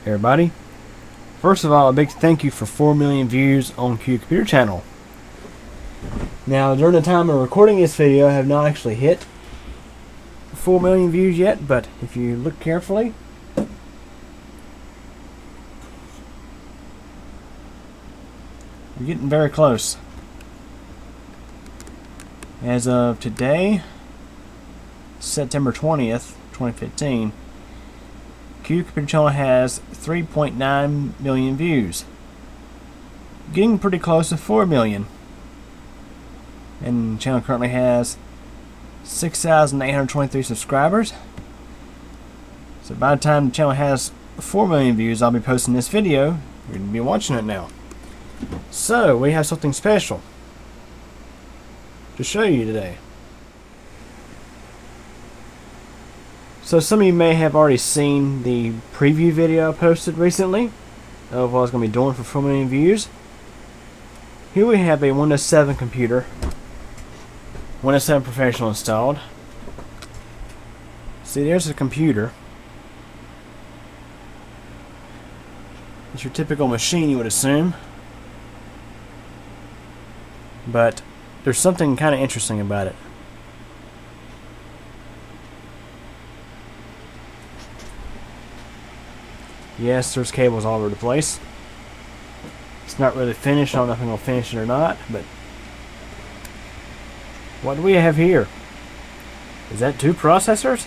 everybody. First of all, a big thank you for 4 million views on Q Computer Channel. Now, during the time of recording this video, I have not actually hit 4 million views yet, but if you look carefully, you're getting very close. As of today, September 20th, 2015, Q Computer Channel has 3.9 million views. Getting pretty close to 4 million. And the channel currently has 6,823 subscribers. So by the time the channel has 4 million views, I'll be posting this video. You're going to be watching it now. So, we have something special to show you today. So some of you may have already seen the preview video I posted recently of what I was going to be doing for 4 million views. Here we have a Windows 7 computer, Windows 7 Professional installed. See, there's a computer. It's your typical machine, you would assume. But there's something kind of interesting about it. Yes, there's cables all over the place. It's not really finished. I don't know if I'm going to finish it or not, but what do we have here? Is that two processors?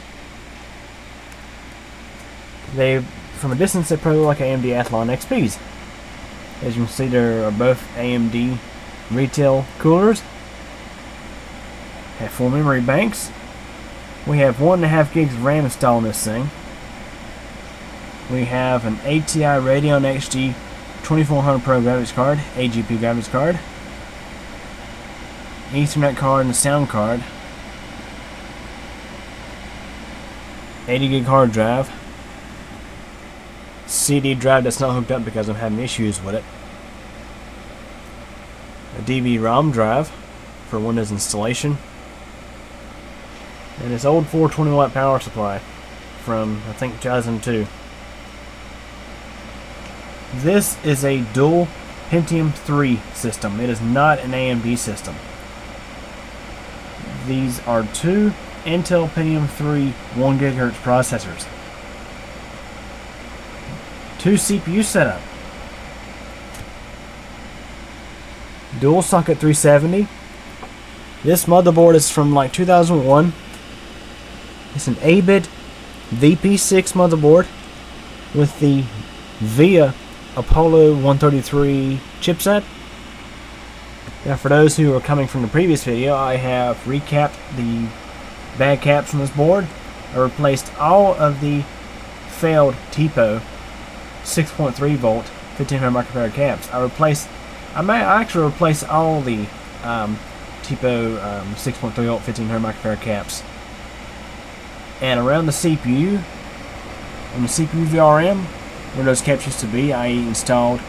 From a distance, they probably look like AMD Athlon XPs. As you can see, they are both AMD retail coolers. Have full memory banks. We have 1.5 gigs of RAM installed in this thing. We have an ATI Radeon XG 2400 Pro graphics card, AGP graphics card, Ethernet card and a sound card, 80 gig hard drive, CD drive that's not hooked up because I'm having issues with it, a DVD-ROM drive for Windows installation, and this old 420 watt power supply from I think 2002. This is a dual Pentium 3 system. It is not an AMD system. These are two Intel Pentium 3 1 GHz processors. Two CPU setup. Dual socket 370. This motherboard is from like 2001. It's an 8-bit VP6 motherboard with the VIA Apollo 133 chipset. Now, for those who are coming from the previous video, I have recapped the bad caps on this board. I replaced all of the failed TPO 6.3 volt 1500 microfarad caps. I may actually replace all the TPO 6.3 volt 1500 microfarad caps. And around the CPU, on the CPU VRM, where those caps used to be, I installed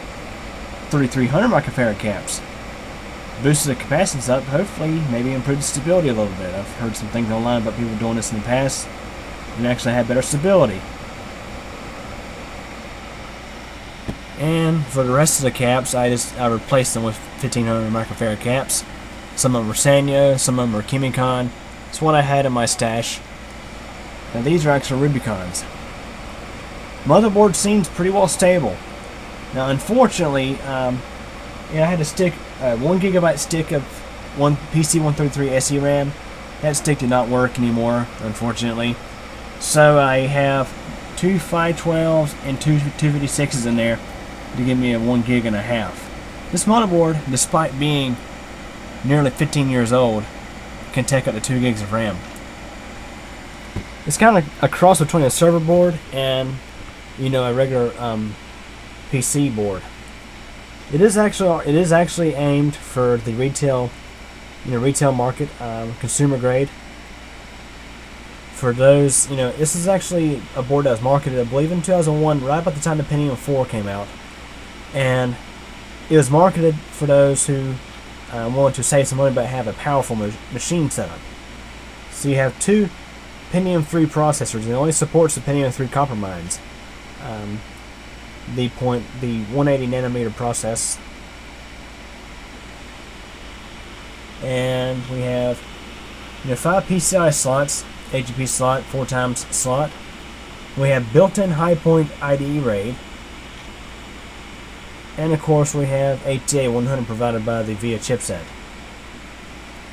3300 microfarad caps. Boosted the capacitance up, hopefully, maybe improved the stability a little bit. I've heard some things online about people doing this in the past and actually had better stability. And for the rest of the caps, I replaced them with 1500 microfarad caps. Some of them were Sanyo, some of them were Kimicon. It's what I had in my stash. Now these are actual Rubicons. Motherboard seems pretty well stable. Now, unfortunately, I had a 1 gigabyte stick of PC133 SE RAM. That stick did not work anymore, unfortunately. So I have two 512s and two 256s in there to give me a 1.5 gig. This motherboard, despite being nearly 15 years old, can take up to 2 gigs of RAM. It's kind of a cross between a server board and a regular PC board. It is actually aimed for the retail market, consumer grade. For those, this is actually a board that was marketed, I believe, in 2001, right about the time the Pentium 4 came out, and it was marketed for those who wanted to save some money but have a powerful machine setup. So you have two Pentium 3 processors, and it only supports the Pentium 3 Copper mines. the 180 nanometer process. And we have 5 PCI slots, AGP slot, 4 times slot. We have built-in high-point IDE RAID. And of course we have ATA 100 provided by the VIA chipset.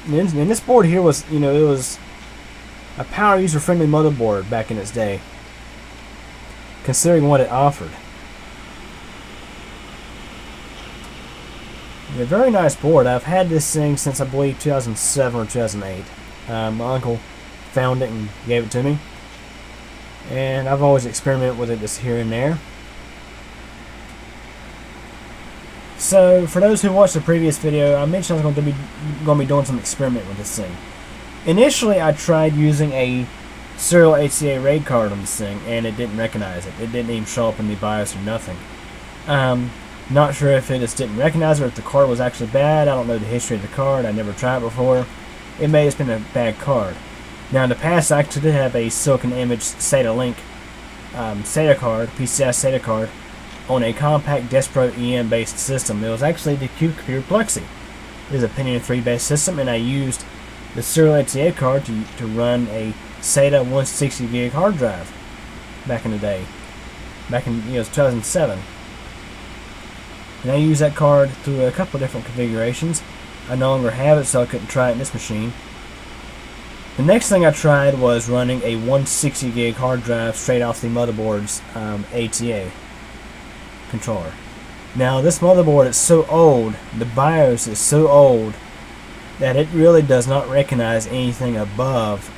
And this board here was, it was a power user-friendly motherboard back in its day, considering what it offered. A very nice board. I've had this thing since I believe 2007 or 2008. My uncle found it and gave it to me, and I've always experimented with it just here and there. So for those who watched the previous video, I mentioned I was going to be doing some experiment with this thing. Initially, I tried using a serial ATA RAID card on this thing, and it didn't recognize it. It didn't even show up in the BIOS or nothing. Not sure if it just didn't recognize it or if the card was actually bad. I don't know the history of the card. I never tried it before. It may have been a bad card. Now in the past, I actually did have a Silicon Image SATA Link SATA card, PCI SATA card, on a compact Despro EM based system. It was actually the Q Computer Plexi. It is a Pentium 3 based system, and I used the serial ATA card to run a SATA 160 gig hard drive back in the day. Back in 2007. And I used that card through a couple of different configurations. I no longer have it, so I couldn't try it in this machine. The next thing I tried was running a 160 gig hard drive straight off the motherboard's ATA controller. Now this motherboard is so old, the BIOS is so old, that it really does not recognize anything above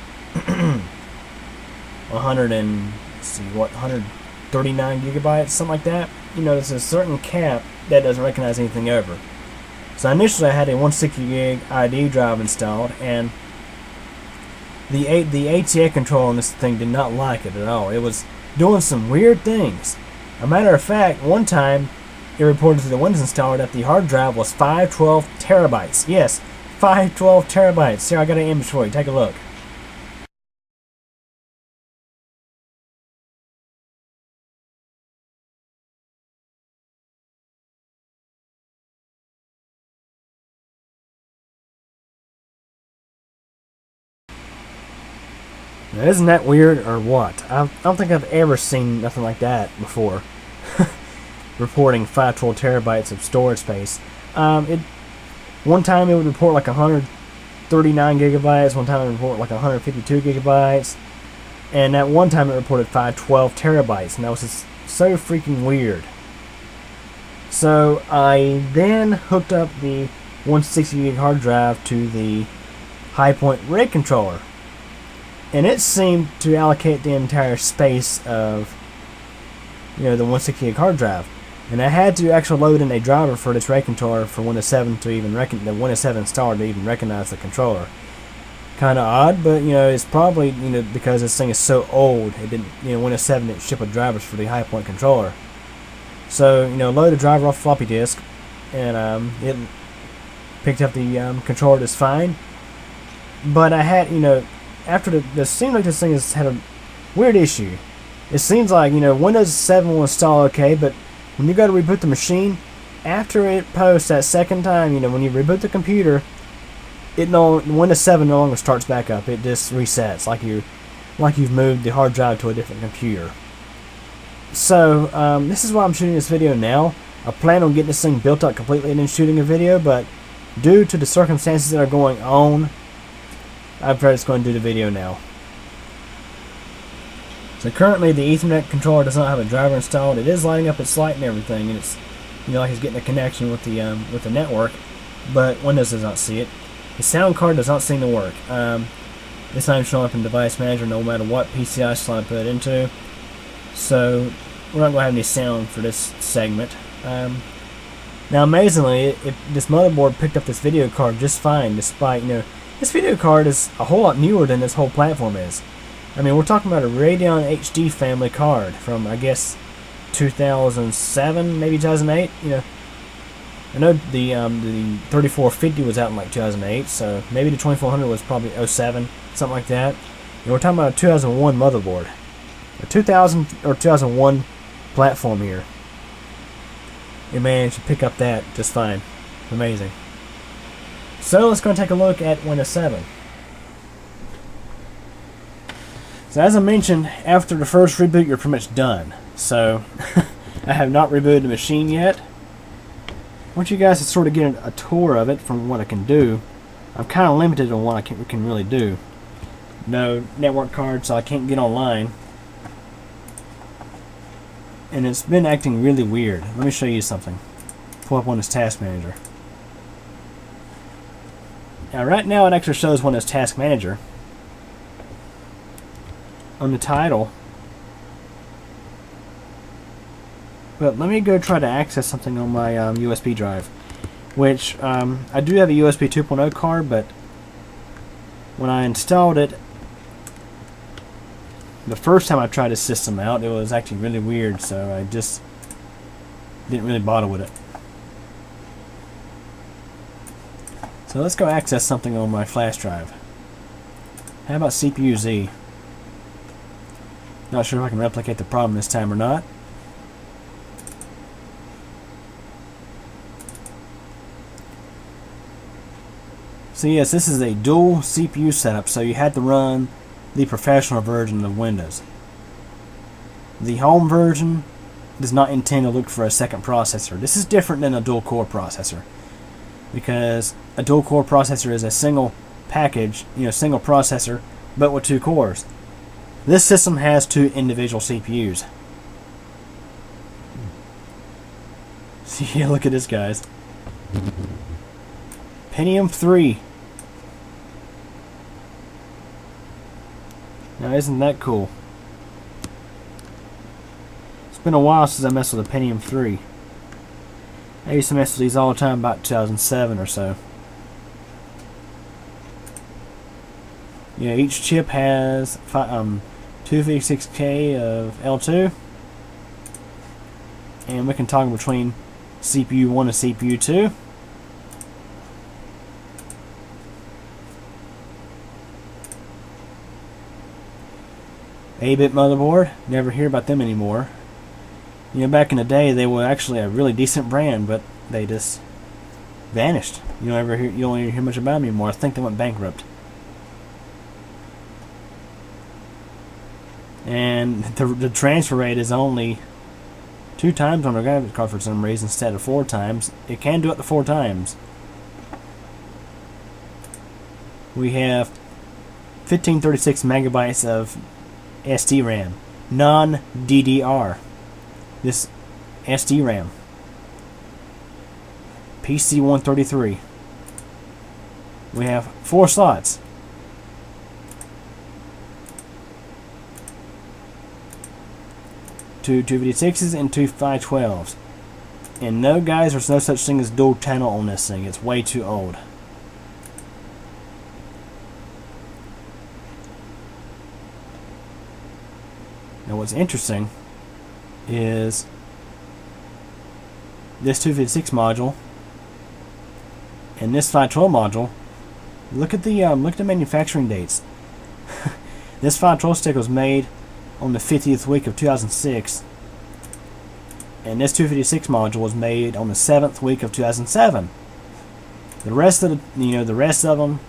139 gigabytes, something like that. There's a certain cap that doesn't recognize anything over. So initially I had a 160 gig ID drive installed, and the ATA controller on this thing did not like it at all. It was doing some weird things. A matter of fact, one time it reported to the Windows installer that the hard drive was 512 terabytes. Yes, 512 terabytes. Here, I got an image for you. Take a look. Now, isn't that weird or what? I don't think I've ever seen nothing like that before. Reporting 512 terabytes of storage space. One time it would report like 139 gigabytes. One time it would report like 152 gigabytes. And at one time it reported 512 terabytes. And that was just so freaking weird. So I then hooked up the 160 gig hard drive to the high-point RAID controller. And it seemed to allocate the entire space of the 160 gig hard drive. And I had to actually load in a driver for this RAID controller for Windows 7 to even the Windows 7 installer to even recognize the controller. Kind of odd, but it's probably because this thing is so old. It didn't Windows 7 didn't ship with drivers for the high point controller. So load the driver off floppy disk, and it picked up the controller just fine. But I had after it seemed like this thing has had a weird issue. It seems like Windows 7 will install okay, but when you go to reboot the machine, after it posts that second time, when you reboot the computer, Windows 7 no longer starts back up. It just resets, like you've moved the hard drive to a different computer. So this is why I'm shooting this video now. I plan on getting this thing built up completely and then shooting a video, but due to the circumstances that are going on, I'm just going to do the video now. So currently the Ethernet controller does not have a driver installed. It is lighting up its light and everything, and it's like it's getting a connection with the network, but Windows does not see it. The sound card does not seem to work. It's not even showing up in Device Manager no matter what PCI slot I put it into. So we're not going to have any sound for this segment. Now amazingly, this motherboard picked up this video card just fine, despite this video card is a whole lot newer than this whole platform is. I mean, we're talking about a Radeon HD family card from, I guess, 2007, maybe 2008. I know the 3450 was out in like 2008, so maybe the 2400 was probably 07, something like that. And we're talking about a 2001 motherboard, a 2000 or 2001 platform here. it managed to pick up that just fine. Amazing. So let's go and take a look at Windows 7. So as I mentioned, after the first reboot, you're pretty much done. So I have not rebooted the machine yet. I want you guys to sort of get a tour of it from what I can do. I'm kind of limited on what I can really do. No network card, so I can't get online. And it's been acting really weird. Let me show you something. Pull up Windows Task Manager. Now right now it actually shows Windows Task Manager on the title. But let me go try to access something on my USB drive. Which, I do have a USB 2.0 card, but when I installed it, the first time I tried this system out, it was actually really weird, so I just didn't really bother with it. So let's go access something on my flash drive. How about CPU Z? Not sure if I can replicate the problem this time or not. So yes, this is a dual CPU setup, so you had to run the professional version of Windows. The home version does not intend to look for a second processor. This is different than a dual core processor, because a dual core processor is a single package, single processor, but with 2 cores. This system has 2 individual CPUs. See, look at this, guys. Pentium 3. Now, isn't that cool? It's been a while since I messed with a Pentium 3. I used to mess with these all the time, about 2007 or so. Yeah, each chip has 256K of L2. And we can toggle between CPU 1 and CPU 2. 8-bit motherboard, never hear about them anymore. Back in the day, they were actually a really decent brand, but they just vanished. You don't hear much about them anymore. I think they went bankrupt. And the transfer rate is only 2 times on a graphics card for some reason instead of 4 times. It can do it to 4 times. We have 1536 megabytes of SD-RAM, non-DDR. This SD-RAM, PC 133. We have 4 slots. Two 256s and 2 512s. And no, guys, there's no such thing as dual channel on this thing. It's way too old. Now what's interesting is this 256 module and this 512 module. Look at the manufacturing dates. This 512 stick was made on the 50th week of 2006, and this 256 module was made on the 7th week of 2007. The rest of them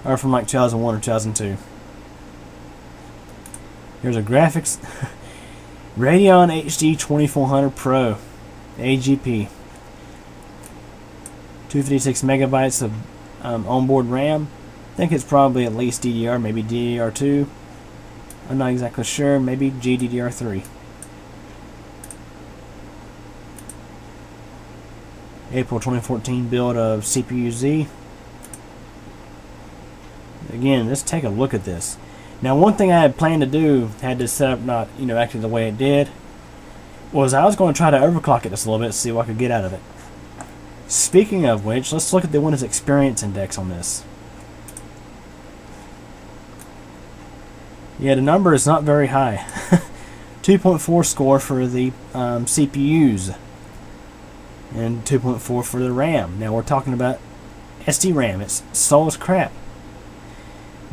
are from like 2001 or 2002. Here's a graphics Radeon HD 2400 Pro AGP. 256 megabytes of onboard RAM. I think it's probably at least DDR, maybe DDR2. I'm not exactly sure. Maybe GDDR3. April 2014 build of CPU Z. Again, let's take a look at this. Now, one thing I had planned to do, had this set up not, actually the way it did, was I was going to try to overclock it just a little bit to see what I could get out of it. Speaking of which, let's look at the Windows Experience Index on this. Yeah, the number is not very high. 2.4 score for the CPUs and 2.4 for the RAM. Now we're talking about SD-RAM. It's slow as crap.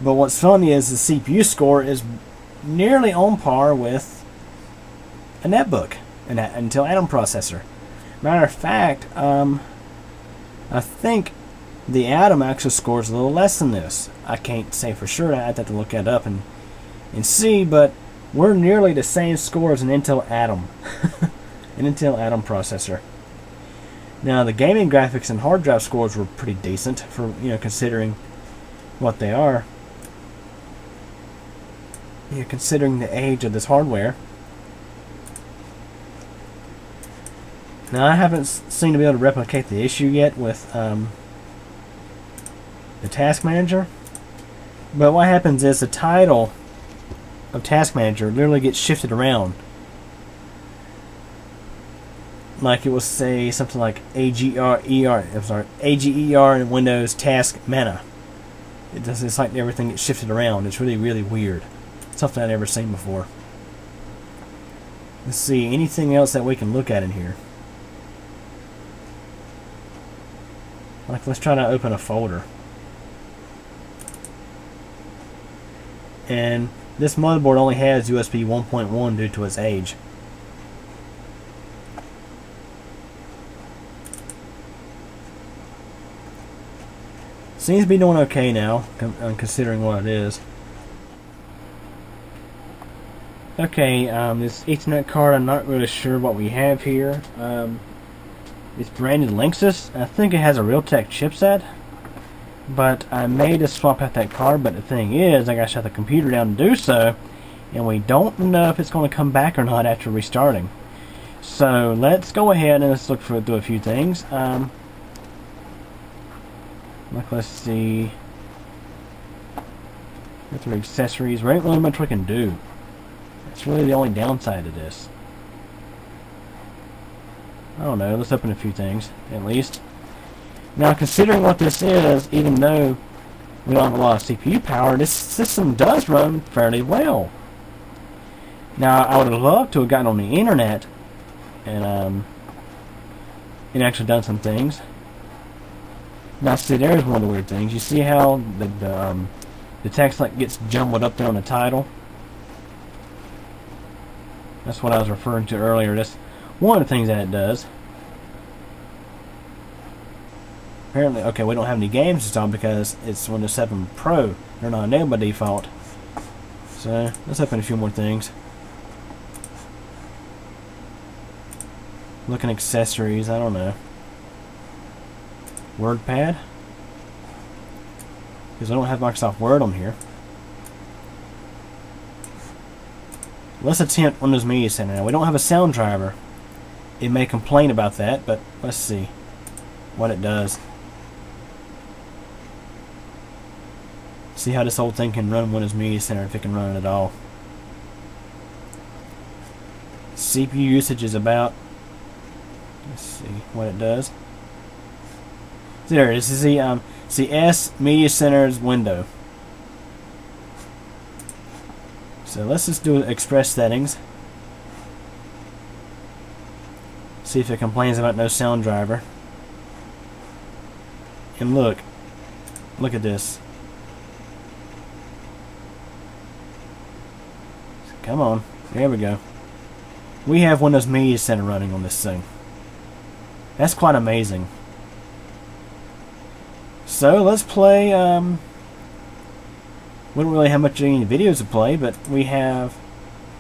But what's funny is the CPU score is nearly on par with a netbook. an Intel Atom processor. Matter of fact, I think the Atom actually scores a little less than this. I can't say for sure. I'd have to look that up and see, but we're nearly the same score as an Intel Atom. An Intel Atom processor. Now, the gaming graphics and hard drive scores were pretty decent for, considering what they are. Considering the age of this hardware. Now, I haven't seemed to be able to replicate the issue yet with the Task Manager. But what happens is the title of Task Manager literally gets shifted around. Like it will say something like AGER in Windows Task Mana. It's like everything gets shifted around. It's really, really weird. Something I've never seen before. Let's see, anything else that we can look at in here? Like, let's try to open a folder. And this motherboard only has USB 1.1 due to its age. Seems to be doing okay now, considering what it is. Okay, this Ethernet card, I'm not really sure what we have here. It's branded Linksys. I think it has a Realtek chipset, but I made to swap out that card. But the thing is, I gotta shut the computer down to do so, and we don't know if it's going to come back or not after restarting. So let's go ahead and let's look through a few things. Let's see. Go through accessories. There ain't really much we can do. That's really the only downside to this. I don't know. Let's open a few things, at least. Now, considering what this is, even though we don't have a lot of CPU power, this system does run fairly well. Now, I would have loved to have gotten on the internet and actually done some things. Now, see, there's one of the weird things. You see how the text like gets jumbled up there on the title? That's what I was referring to earlier. That's one of the things that it does. Apparently, okay, we don't have any games installed because it's Windows 7 Pro. They're not enabled by default. So, let's open a few more things. Looking accessories, I don't know. WordPad? Because I don't have Microsoft Word on here. Let's attempt Windows Media Center. Now, we don't have a sound driver. It may complain about that, but let's see what it does. See how this old thing can run Windows Media Center, if it can run it at all. CPU usage is about... Let's see what it does. There it is. This is the S Media Center's window. So let's just do Express settings. See if it complains about no sound driver. And look at this. Come on, there we go. We have Windows Media Center running on this thing. That's quite amazing. So let's play. We don't really have much any videos to play, but we have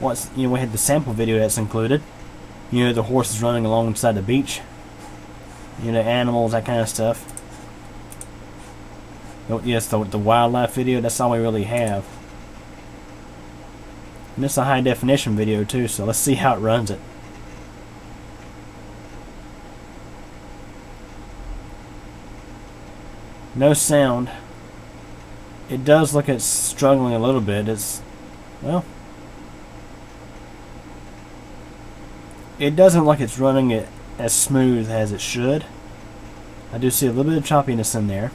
we had the sample video that's included. The horses running alongside the beach. The animals, that kind of stuff. Oh, yes, the wildlife video. That's all we really have. And it's a high definition video too, so let's see how it runs it. No sound. It does look at struggling a little bit. Well, it doesn't look like it's running it as smooth as it should. I do see a little bit of choppiness in there.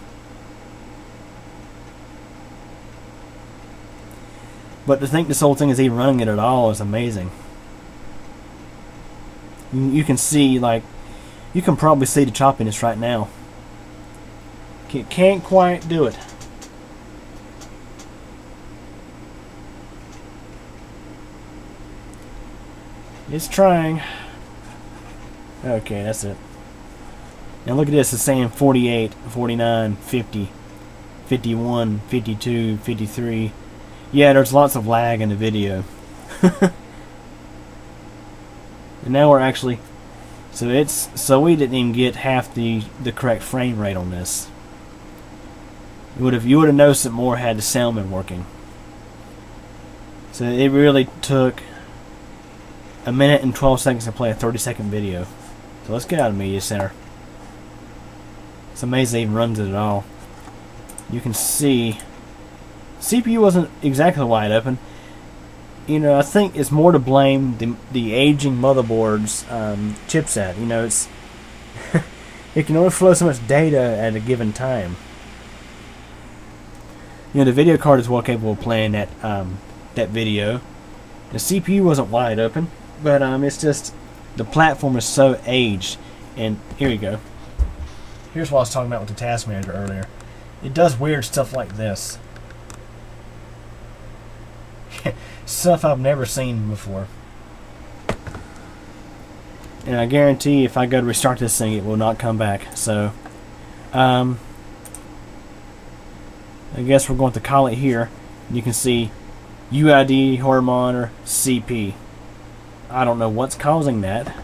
But to think this whole thing is even running it at all is amazing. You can see, you can probably see the choppiness right now. Can't quite do it. It's trying. Okay, that's it. Now look at this, it's saying 48, 49, 50, 51, 52, 53. Yeah, there's lots of lag in the video. And now we're actually, so we didn't even get half the correct frame rate on this. You would have noticed it more had the sound been working. So it really took a minute and 12 seconds to play a 30-second video. So let's get out of Media Center. It's amazing it even runs it at all. You can see CPU wasn't exactly wide open. You know, I think it's more to blame the aging motherboard's chipset. You know, it's it can only flow so much data at a given time. You know, the video card is well capable of playing that video. The CPU wasn't wide open, but it's just the platform is so aged. And here you go. Here's what I was talking about with the task manager earlier. It does weird stuff like this. Stuff I've never seen before. And I guarantee if I go to restart this thing, it will not come back. So, I guess we're going to call it here. You can see UID, hardware monitor, CP. I don't know what's causing that.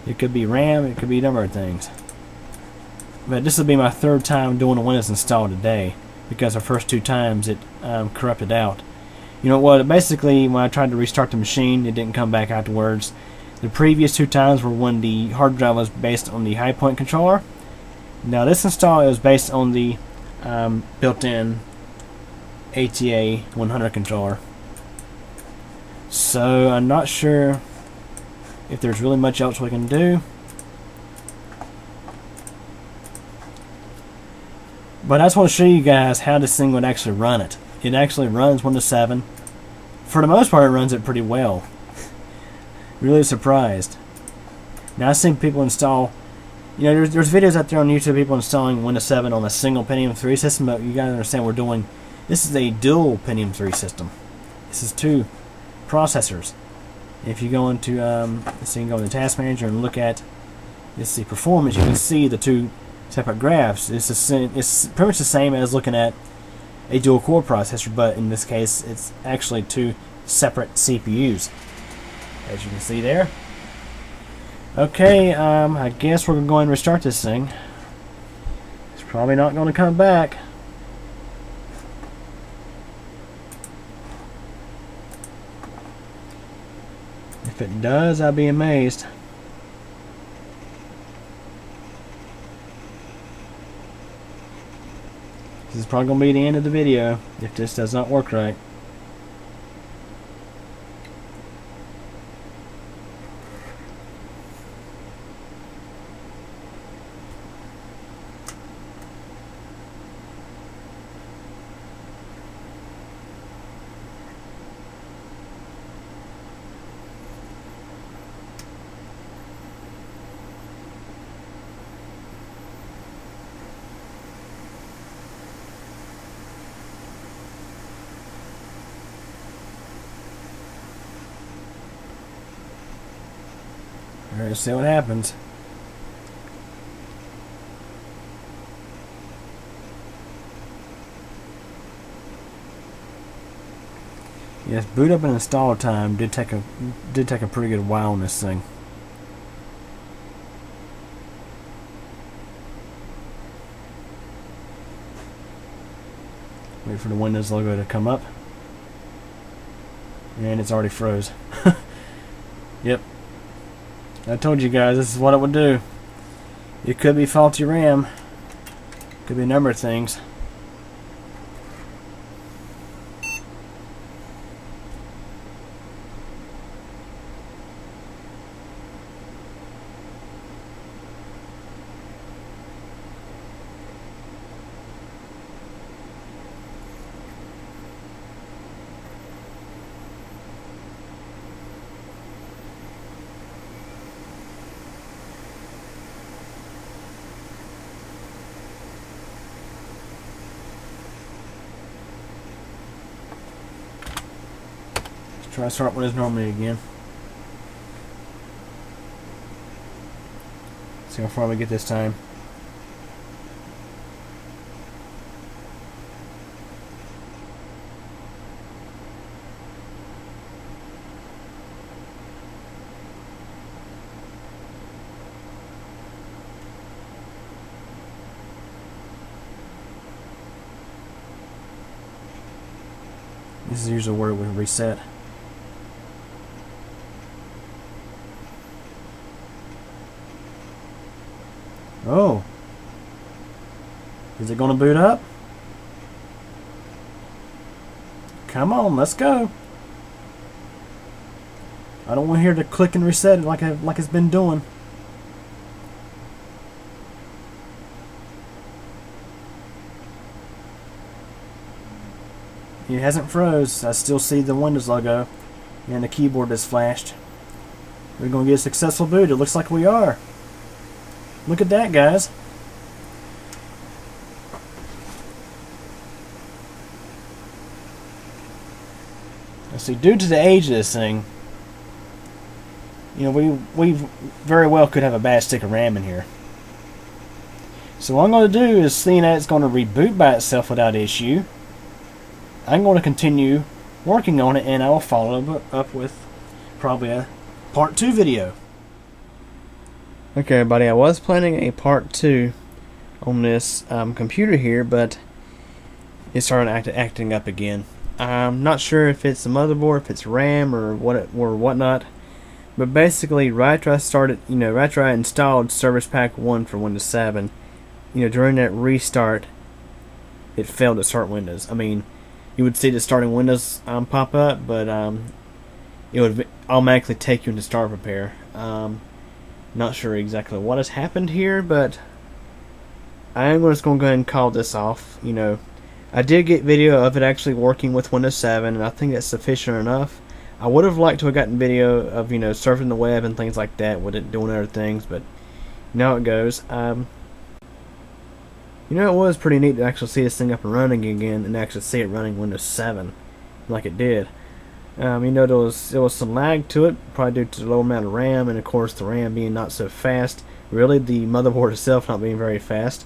It could be RAM, it could be a number of things. But this will be my third time doing a Windows install today, because the first two times it corrupted out. You know what? Basically, when I tried to restart the machine, it didn't come back afterwards. The previous two times were when the hard drive was based on the high point controller. Now this install is based on the built-in ATA 100 controller. So I'm not sure if there's really much else we can do. But I just want to show you guys how this thing would actually run it. It actually runs Windows 7. For the most part, it runs it pretty well. Really surprised. Now I've seen people install, you know, there's videos out there on YouTube of people installing Windows 7 on a single Pentium 3 system, but you gotta understand this is a dual Pentium 3 system. This is two processors. If you go into, let's see, you can go into the Task Manager and look at, let's see, performance, you can see the two separate graphs. It's pretty much the same as looking at a dual core processor, but in this case it's actually two separate CPUs, as you can see there. Okay, I guess we're going to go and restart this thing. It's probably not going to come back. If it does, I'll be amazed. This is probably going to be the end of the video if this does not work right. Alright, let's see what happens. Yes, boot up and install time did take a pretty good while on this thing. Wait for the Windows logo to come up. And it's already froze. Yep. I told you guys this is what it would do. It could be faulty RAM. Could be a number of things. Try to start Windows normally again. See how far we get this time. This is usually where it would reset. Oh. Is it going to boot up? Come on, let's go. I don't want to hear the click and reset it like it's been doing. It hasn't froze. I still see the Windows logo and the keyboard is flashed. We're going to get a successful boot. It looks like we are. Look at that, guys. Let's see, due to the age of this thing, you know, we very well could have a bad stick of RAM in here. So what I'm going to do is, seeing that it's going to reboot by itself without issue, I'm going to continue working on it, and I will follow up with probably a part 2 video. Okay, everybody, I was planning a part 2 on this computer here, but it started acting up again. I'm not sure if it's the motherboard, if it's RAM, or whatnot. But basically, right after I started, right after I installed Service Pack 1 for Windows 7, during that restart, it failed to start Windows. I mean, you would see the starting Windows pop up, but it would automatically take you into Start Prepare. Not sure exactly what has happened here, but I am just going to go ahead and call this off. I did get video of it actually working with Windows 7, and I think that's sufficient enough. I would have liked to have gotten video of, surfing the web and things like that with it doing other things, but how it goes. It was pretty neat to actually see this thing up and running again, and actually see it running Windows 7 like it did. There was some lag to it, probably due to the low amount of RAM, and of course the RAM being not so fast. Really, the motherboard itself not being very fast.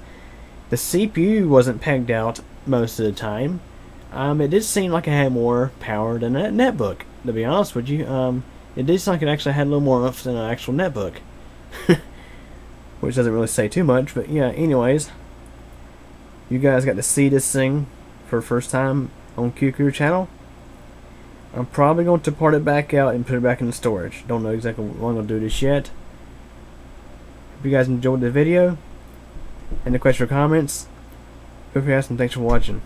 The CPU wasn't pegged out most of the time. It did seem like it had more power than a netbook, to be honest with you. It did seem like it actually had a little more oomph than an actual netbook. Which doesn't really say too much, but yeah, anyways. You guys got to see this thing for the first time on QQ channel. I'm probably going to part it back out and put it back in the storage. Don't know exactly what I'm going to do this yet. Hope you guys enjoyed the video. Any questions or comments? Feel free to ask them. Thanks for watching.